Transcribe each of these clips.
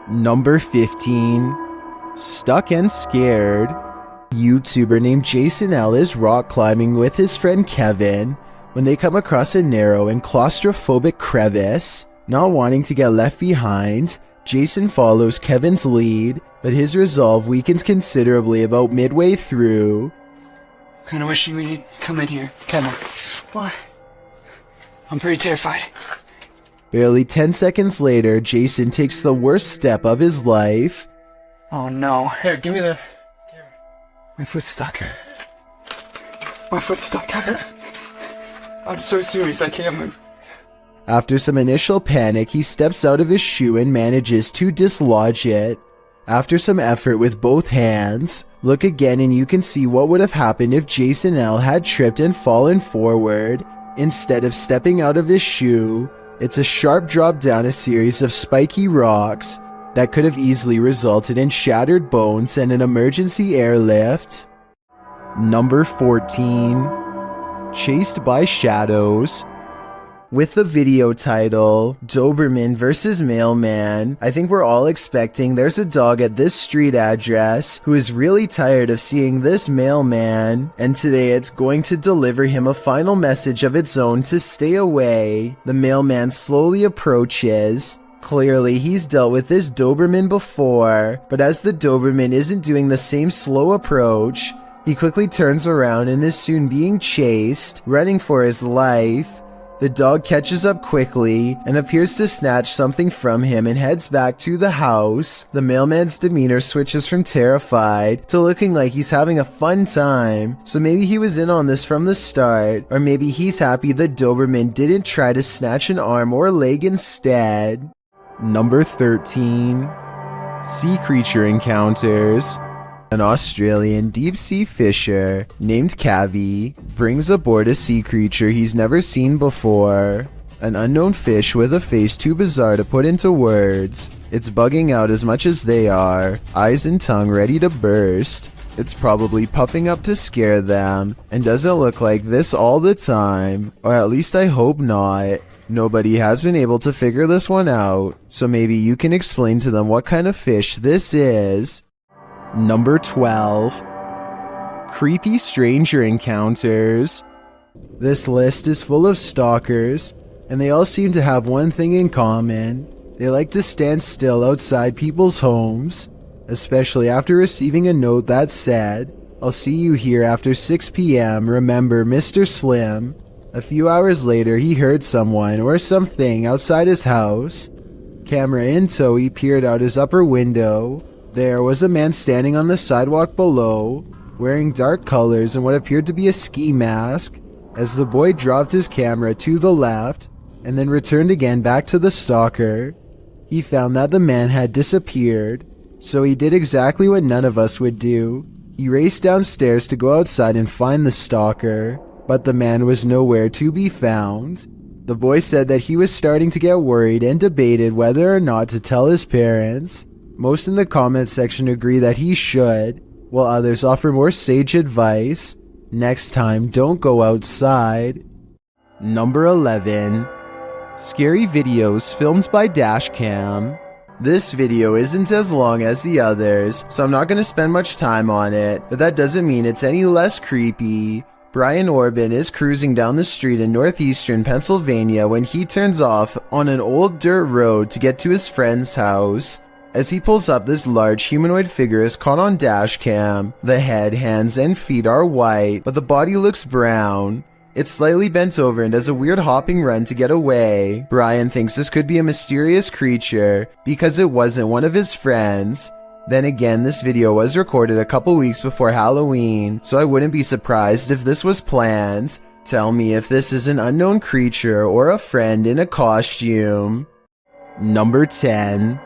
Number 15. Stuck and Scared. YouTuber named Jason L is rock climbing with his friend Kevin when they come across a narrow and claustrophobic crevice. Not wanting to get left behind, Jason follows Kevin's lead, but his resolve weakens considerably about midway through. Kinda wishing we'd come in here. Kevin. Why? I'm pretty terrified. Barely 10 seconds later, Jason takes the worst step of his life. Oh no. Here, give me the... My foot's stuck. My foot's stuck. I'm so serious, I can't move. After some initial panic, he steps out of his shoe and manages to dislodge it. After some effort with both hands, look again and you can see what would have happened if Jason L had tripped and fallen forward. Instead of stepping out of his shoe, it's a sharp drop down a series of spiky rocks that could have easily resulted in shattered bones and an emergency airlift. Number 14. Chased by Shadows. With the video title, Doberman vs. Mailman, I think we're all expecting there's a dog at this street address who is really tired of seeing this mailman, and today it's going to deliver him a final message of its own to stay away. The mailman slowly approaches. Clearly, he's dealt with this Doberman before, but as the Doberman isn't doing the same slow approach, he quickly turns around and is soon being chased, running for his life. The dog catches up quickly and appears to snatch something from him and heads back to the house. The mailman's demeanor switches from terrified to looking like he's having a fun time. So maybe he was in on this from the start, or maybe he's happy the Doberman didn't try to snatch an arm or leg instead. Number 13. Sea Creature Encounters. An Australian deep-sea fisher named Cavi brings aboard a sea creature he's never seen before. An unknown fish with a face too bizarre to put into words. It's bugging out as much as they are, eyes and tongue ready to burst. It's probably puffing up to scare them, and doesn't look like this all the time, or at least I hope not. Nobody has been able to figure this one out, so maybe you can explain to them what kind of fish this is. Number 12. Creepy Stranger Encounters. This list is full of stalkers, and they all seem to have one thing in common. They like to stand still outside people's homes, especially after receiving a note that said, "I'll see you here after 6 p.m. Remember, Mr. Slim." A few hours later, he heard someone or something outside his house. Camera in tow, he peered out his upper window. There was a man standing on the sidewalk below, wearing dark colors and what appeared to be a ski mask. As the boy dropped his camera to the left, and then returned again back to the stalker, he found that the man had disappeared. So he did exactly what none of us would do. He raced downstairs to go outside and find the stalker, but the man was nowhere to be found. The boy said that he was starting to get worried and debated whether or not to tell his parents. Most in the comment section agree that he should, while others offer more sage advice. Next time, don't go outside. Number 11. Scary videos filmed by Dashcam. This video isn't as long as the others, so I'm not going to spend much time on it, but that doesn't mean it's any less creepy. Brian Orban is cruising down the street in northeastern Pennsylvania when he turns off on an old dirt road to get to his friend's house. As he pulls up, this large humanoid figure is caught on dashcam. The head, hands, and feet are white, but the body looks brown. It's slightly bent over and does a weird hopping run to get away. Brian thinks this could be a mysterious creature because it wasn't one of his friends. Then again, this video was recorded a couple weeks before Halloween, so I wouldn't be surprised if this was planned. Tell me if this is an unknown creature or a friend in a costume. Number 10.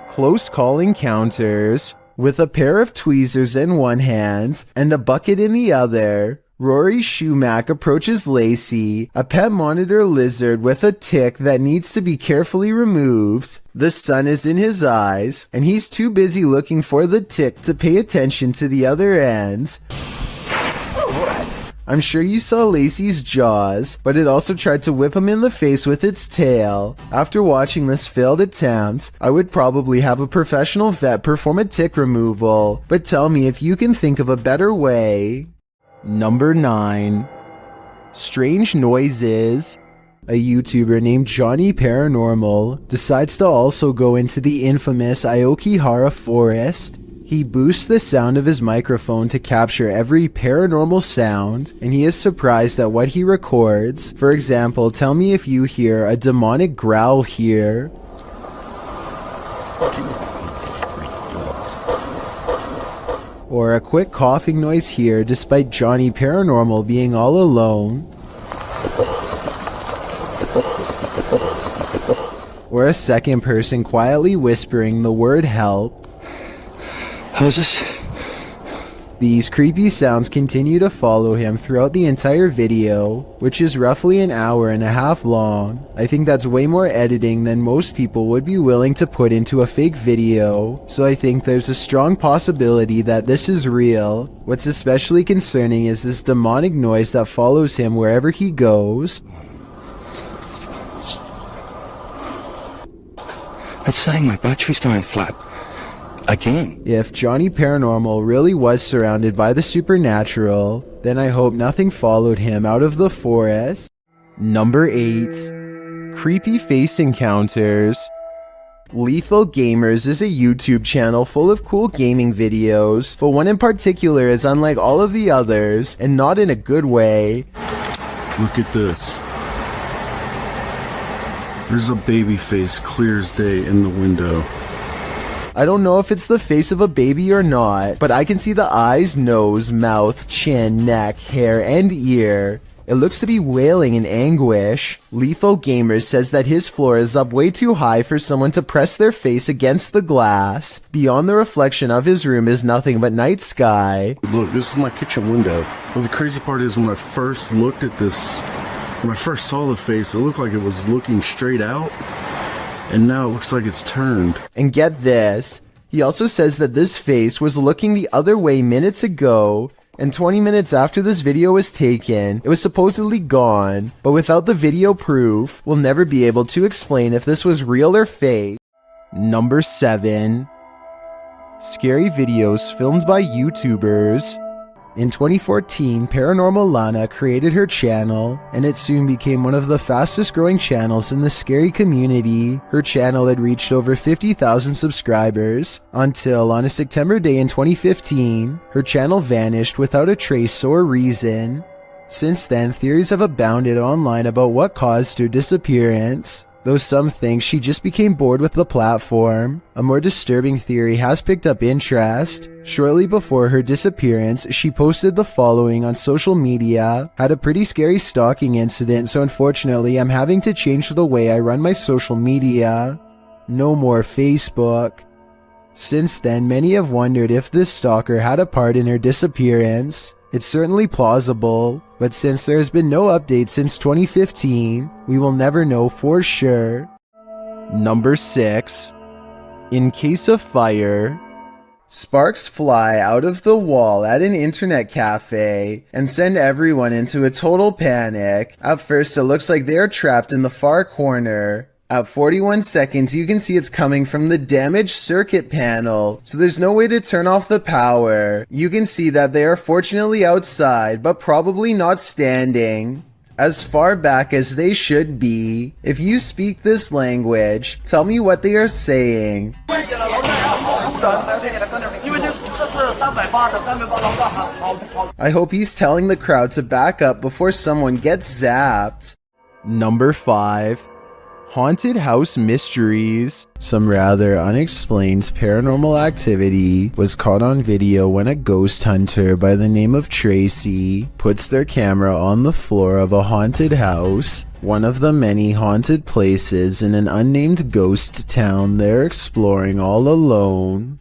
Close call encounters. With a pair of tweezers in one hand and a bucket in the other, Rory Shumack approaches Lacey, a pet monitor lizard with a tick that needs to be carefully removed. The sun is in his eyes, and he's too busy looking for the tick to pay attention to the other end. I'm sure you saw Lacey's jaws, but it also tried to whip him in the face with its tail. After watching this failed attempt, I would probably have a professional vet perform a tick removal, but tell me if you can think of a better way. Number 9. Strange noises. A YouTuber named Johnny Paranormal decides to also go into the infamous Aokigahara forest. He boosts the sound of his microphone to capture every paranormal sound, and he is surprised at what he records. For example, tell me if you hear a demonic growl here. Or a quick coughing noise here despite Johnny Paranormal being all alone. Or a second person quietly whispering the word help. How's this? These creepy sounds continue to follow him throughout the entire video, which is roughly an hour and a half long. I think that's way more editing than most people would be willing to put into a fake video, so I think there's a strong possibility that this is real. What's especially concerning is this demonic noise that follows him wherever he goes. That's saying my battery's going flat. Again. If Johnny Paranormal really was surrounded by the supernatural, then I hope nothing followed him out of the forest. Number 8. Creepy face encounters. Lethal Gamers is a YouTube channel full of cool gaming videos, but one in particular is unlike all of the others, and not in a good way. Look at this. There's a baby face clear as day in the window. I don't know if it's the face of a baby or not, but I can see the eyes, nose, mouth, chin, neck, hair, and ear. It looks to be wailing in anguish. Lethal Gamers says that his floor is up way too high for someone to press their face against the glass. Beyond the reflection of his room is nothing but night sky. Look, this is my kitchen window. Well, the crazy part is when I first looked at this, when I first saw the face, it looked like it was looking straight out. And now it looks like it's turned. And get this, he also says that this face was looking the other way minutes ago, and 20 minutes after this video was taken, it was supposedly gone, but without the video proof, we'll never be able to explain if this was real or fake. Number 7. Scary videos filmed by YouTubers. In 2014, Paranormal Lana created her channel, and it soon became one of the fastest growing channels in the scary community. Her channel had reached over 50,000 subscribers, until on a September day in 2015, her channel vanished without a trace or reason. Since then, theories have abounded online about what caused her disappearance, though some think she just became bored with the platform. A more disturbing theory has picked up interest. Shortly before her disappearance, she posted the following on social media. Had a pretty scary stalking incident, so unfortunately I'm having to change the way I run my social media. No more Facebook. Since then, many have wondered if this stalker had a part in her disappearance. It's certainly plausible, but since there has been no update since 2015, we will never know for sure. Number 6. In case of fire, sparks fly out of the wall at an internet cafe and send everyone into a total panic. At first, it looks like they are trapped in the far corner. At 41 seconds, you can see it's coming from the damaged circuit panel, so there's no way to turn off the power. You can see that they are fortunately outside, but probably not standing as far back as they should be. If you speak this language, tell me what they are saying. I hope he's telling the crowd to back up before someone gets zapped. Number 5. Haunted house mysteries. Some rather unexplained paranormal activity was caught on video when a ghost hunter by the name of Tracy puts their camera on the floor of a haunted house, one of the many haunted places in an unnamed ghost town they're exploring all alone.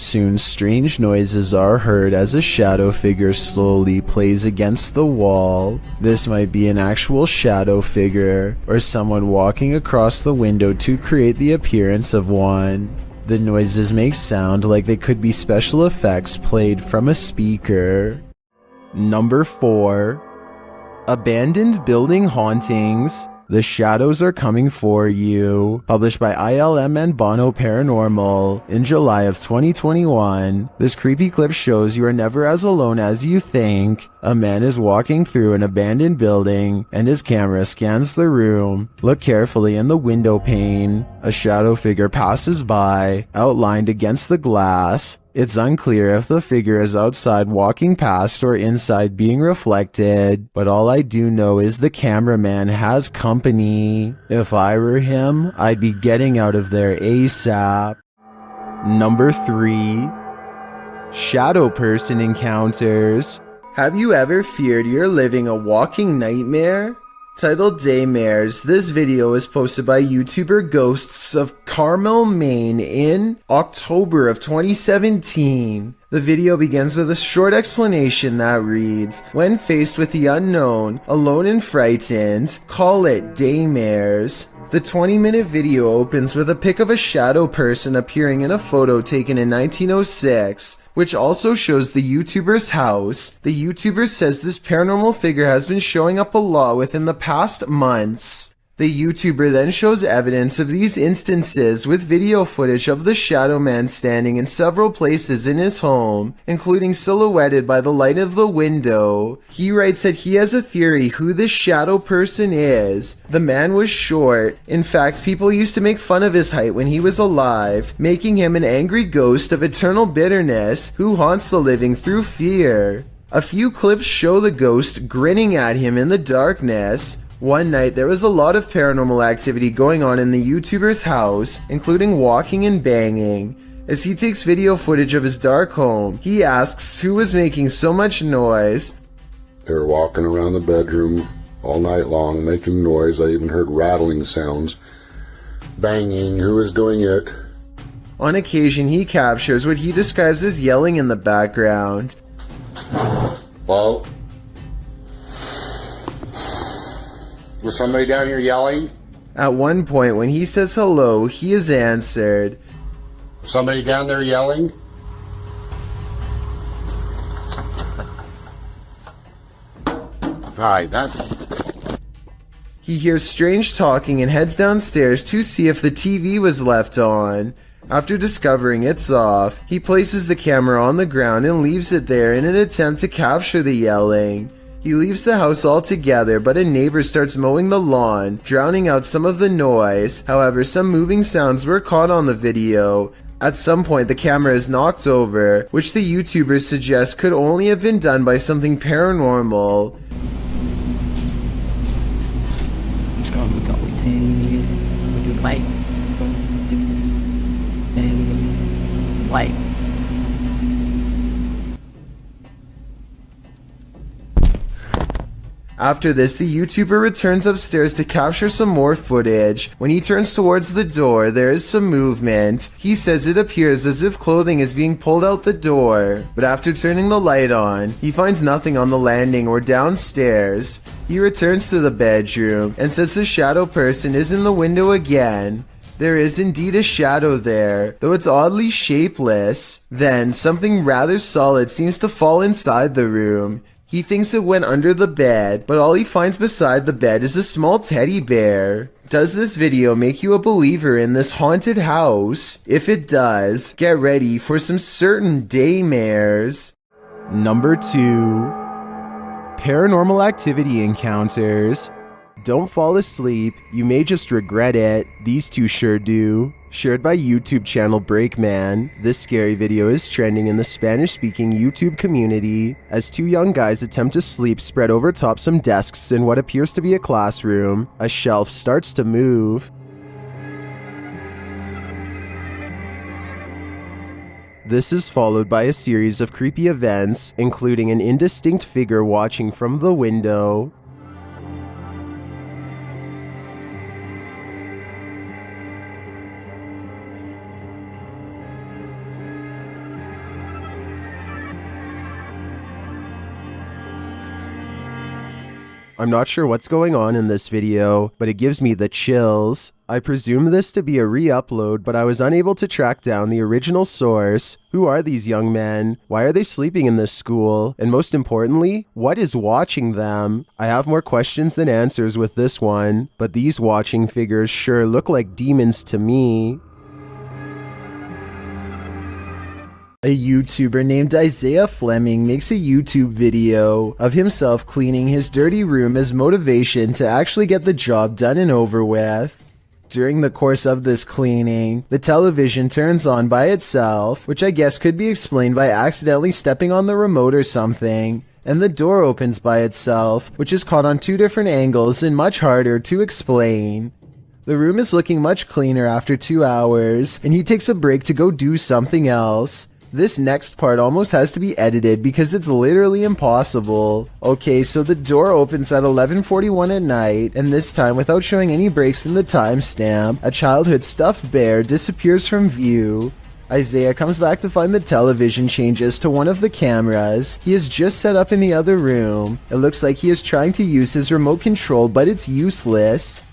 Soon strange noises are heard as a shadow figure slowly plays against the wall. This might be an actual shadow figure, or someone walking across the window to create the appearance of one. The noises make sound like they could be special effects played from a speaker. Number 4. Abandoned Building Hauntings. The Shadows Are Coming For You, published by ILM and Bono Paranormal in July of 2021. This creepy clip shows you are never as alone as you think. A man is walking through an abandoned building and his camera scans the room. Look carefully in the window pane. A shadow figure passes by, outlined against the glass. It's unclear if the figure is outside walking past or inside being reflected, but all I do know is the cameraman has company. If I were him, I'd be getting out of there ASAP. Number 3. Shadow Person Encounters. Have you ever feared you're living a walking nightmare? Titled Daymares, this video was posted by YouTuber Ghosts of Carmel, Maine in October of 2017. The video begins with a short explanation that reads, "When faced with the unknown, alone and frightened, call it Daymares." The 20-minute video opens with a pic of a shadow person appearing in a photo taken in 1906, which also shows the YouTuber's house. The YouTuber says this paranormal figure has been showing up a lot within the past months. The YouTuber then shows evidence of these instances with video footage of the shadow man standing in several places in his home, including silhouetted by the light of the window. He writes that he has a theory who this shadow person is. The man was short. In fact, people used to make fun of his height when he was alive, making him an angry ghost of eternal bitterness who haunts the living through fear. A few clips show the ghost grinning at him in the darkness. One night, there was a lot of paranormal activity going on in the YouTuber's house, including walking and banging. As he takes video footage of his dark home, he asks who was making so much noise. They were walking around the bedroom all night long, making noise. I even heard rattling sounds, banging. Who was doing it? On occasion, he captures what he describes as yelling in the background. Well, was somebody down here yelling? At one point, when he says hello, he is answered. Somebody down there yelling? Hi, He hears strange talking and heads downstairs to see if the TV was left on. After discovering it's off, he places the camera on the ground and leaves it there in an attempt to capture the yelling. He leaves the house altogether, but a neighbor starts mowing the lawn, drowning out some of the noise. However, some moving sounds were caught on the video. At some point, the camera is knocked over, which the YouTubers suggest could only have been done by something paranormal. White. After this, the YouTuber returns upstairs to capture some more footage. When he turns towards the door, there is some movement. He says it appears as if clothing is being pulled out the door. But after turning the light on, he finds nothing on the landing or downstairs. He returns to the bedroom and says the shadow person is in the window again. There is indeed a shadow there, though it's oddly shapeless. Then, something rather solid seems to fall inside the room. He thinks it went under the bed, but all he finds beside the bed is a small teddy bear. Does this video make you a believer in this haunted house? If it does, get ready for some certain daymares. Number 2. Paranormal Activity Encounters. Don't fall asleep, you may just regret it. These two sure do. Shared by YouTube channel Breakman, this scary video is trending in the Spanish-speaking YouTube community as two young guys attempt to sleep spread over top some desks in what appears to be a classroom. A shelf starts to move. This is followed by a series of creepy events, including an indistinct figure watching from the window. I'm not sure what's going on in this video, but it gives me the chills. I presume this to be a re-upload, but I was unable to track down the original source. Who are these young men? Why are they sleeping in this school? And most importantly, what is watching them? I have more questions than answers with this one, but these watching figures sure look like demons to me. A YouTuber named Isaiah Fleming makes a YouTube video of himself cleaning his dirty room as motivation to actually get the job done and over with. During the course of this cleaning, the television turns on by itself, which I guess could be explained by accidentally stepping on the remote or something, and the door opens by itself, which is caught on 2 different angles and much harder to explain. The room is looking much cleaner after 2 hours, and he takes a break to go do something else. This next part almost has to be edited because it's literally impossible. Okay, so the door opens at 11:41 at night, and this time without showing any breaks in the timestamp, a childhood stuffed bear disappears from view. Isaiah comes back to find the television changes to one of the cameras he has just set up in the other room. It looks like he is trying to use his remote control, but it's useless.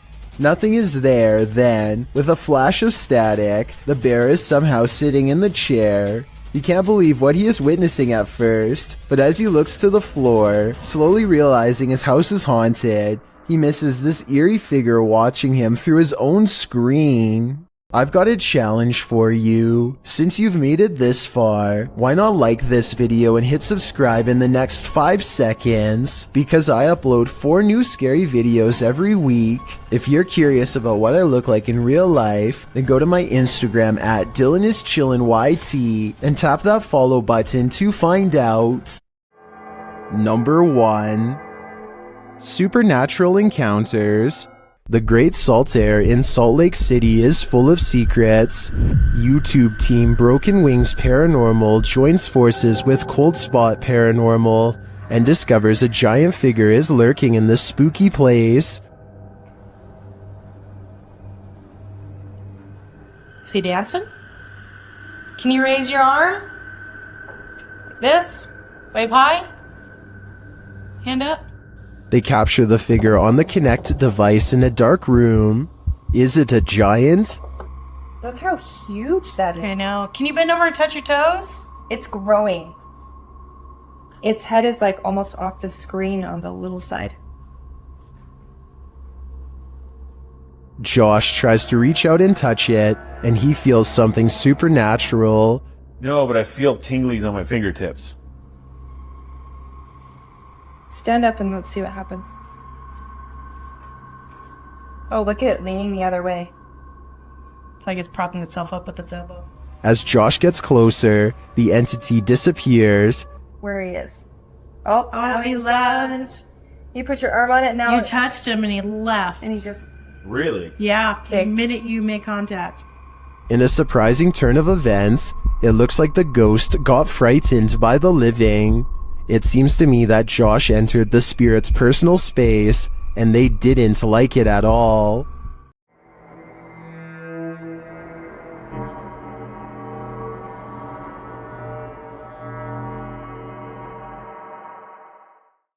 Nothing is there then. With a flash of static, the bear is somehow sitting in the chair. He can't believe what he is witnessing at first, but as he looks to the floor, slowly realizing his house is haunted, he misses this eerie figure watching him through his own screen. I've got a challenge for you. Since you've made it this far, why not like this video and hit subscribe in the next 5 seconds? Because I upload 4 new scary videos every week. If you're curious about what I look like in real life, then go to my Instagram at DylanIsChillinYT and tap that follow button to find out. Number 1. Supernatural encounters. The Great Salt Air in Salt Lake City is full of secrets. YouTube team Broken Wings Paranormal joins forces with Cold Spot Paranormal and discovers a giant figure is lurking in this spooky place. Is he dancing? Can you raise your arm? Like this? Wave high? Hand up? They capture the figure on the Kinect device in a dark room. Is it a giant? Look how huge that is. I know. Can you bend over and touch your toes? It's growing. Its head is like almost off the screen on the little side. Josh tries to reach out and touch it, and he feels something supernatural. No, but I feel tinglies on my fingertips. Stand up and let's see what happens. Oh, look at it leaning the other way. It's like it's propping itself up with its elbow. As Josh gets closer, the entity disappears. Where he is. Oh, now he he's left. You put your arm on it now. You touched him and he left. And he just... Really? Yeah, the Okay. minute you make contact. In a surprising turn of events, it looks like the ghost got frightened by the living. It seems to me that Josh entered the spirit's personal space, and they didn't like it at all.